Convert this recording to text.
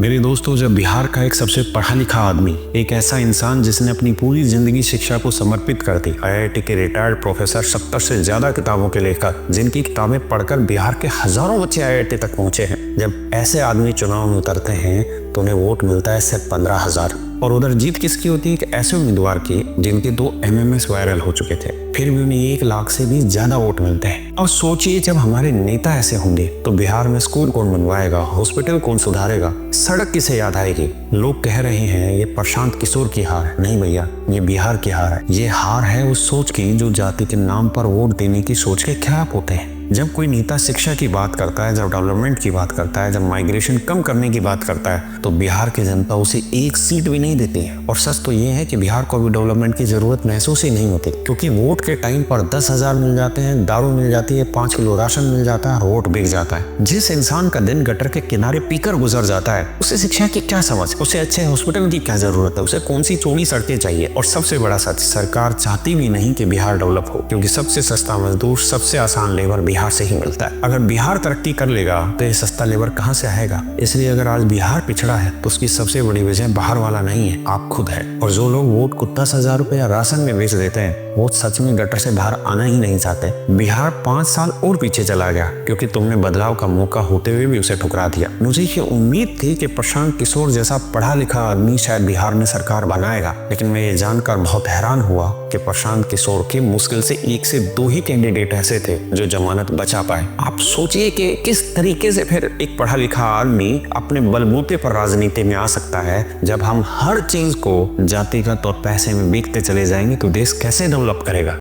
मेरे दोस्तों, जब बिहार का एक सबसे पढ़ा लिखा आदमी, एक ऐसा इंसान जिसने अपनी पूरी जिंदगी शिक्षा को समर्पित कर दी, आईआईटी के रिटायर्ड प्रोफेसर, 70 से ज्यादा किताबों के लेखक, जिनकी किताबें पढ़कर बिहार के हजारों बच्चे आईआईटी तक पहुंचे हैं, जब ऐसे आदमी चुनाव में उतरते हैं तो उन्हें वोट मिलता है सिर्फ 15,000। और उधर जीत किसकी होती है? ऐसे उम्मीदवार की जिनके 2 MMS वायरल हो चुके थे, फिर भी उन्हें 1 लाख से भी ज्यादा वोट मिलते हैं। और सोचिए, जब हमारे नेता ऐसे होंगे तो बिहार में स्कूल कौन बनवाएगा, हॉस्पिटल कौन सुधारेगा, सड़क किसे याद आएगी? लोग कह रहे हैं ये प्रशांत किशोर की हार है। नहीं भैया, ये बिहार की हार है। ये हार है उस सोच की जो जाति के नाम पर वोट देने की सोच के खिलाफ होते हैं। जब कोई नेता शिक्षा की बात करता है, जब डेवलपमेंट की बात करता है, जब माइग्रेशन कम करने की बात करता है, तो बिहार की जनता उसे 1 सीट भी नहीं देती है। और सच तो ये है कि बिहार को भी डेवलपमेंट की जरूरत महसूस ही नहीं होती, क्योंकि वोट के टाइम पर 10,000 मिल जाते हैं, दारू मिल जाती है, 5 किलो राशन मिल जाता है, वोट बिक जाता है। जिस इंसान का दिन गटर के किनारे पीकर गुजर जाता है, उसे शिक्षा की क्या समझ, उसे अच्छे हॉस्पिटल की क्या जरूरत है, उसे कौन सी चौड़ी सड़कें चाहिए? और सबसे बड़ा सच, सरकार चाहती भी नहीं कि बिहार डेवलप हो, क्योंकि सबसे सस्ता मजदूर, सबसे आसान लेबर बिहार से ही मिलता है। अगर बिहार तरक्की कर लेगा तो ये सस्ता लेबर कहां से आएगा? इसलिए अगर आज बिहार पिछड़ा है तो उसकी सबसे बड़ी वजह बाहर वाला नहीं है, आप खुद है। और जो लोग वोट को 10,000 रुपए या राशन में बेच देते हैं, वो सच में गटर से बाहर आना ही नहीं चाहते। बिहार 5 साल और पीछे चला गया क्योंकि तुमने बदलाव का मौका होते हुए भी उसे ठुकरा दिया। मुझे ये उम्मीद थी कि प्रशांत किशोर जैसा पढ़ा लिखा आदमी शायद बिहार में सरकार बनाएगा, लेकिन मैं ये जानकर बहुत हैरान हुआ कि प्रशांत किशोर के मुश्किल से 1 से 2 ही कैंडिडेट ऐसे थे जो जमानत बचा पाए। आप सोचिए कि किस तरीके से फिर एक पढ़ा लिखा आदमी अपने बलबूते पर राजनीति में आ सकता है। जब हम हर चीज को जातिगत और पैसे में बेचते चले जाएंगे तो देश कैसे डेवलप करेगा?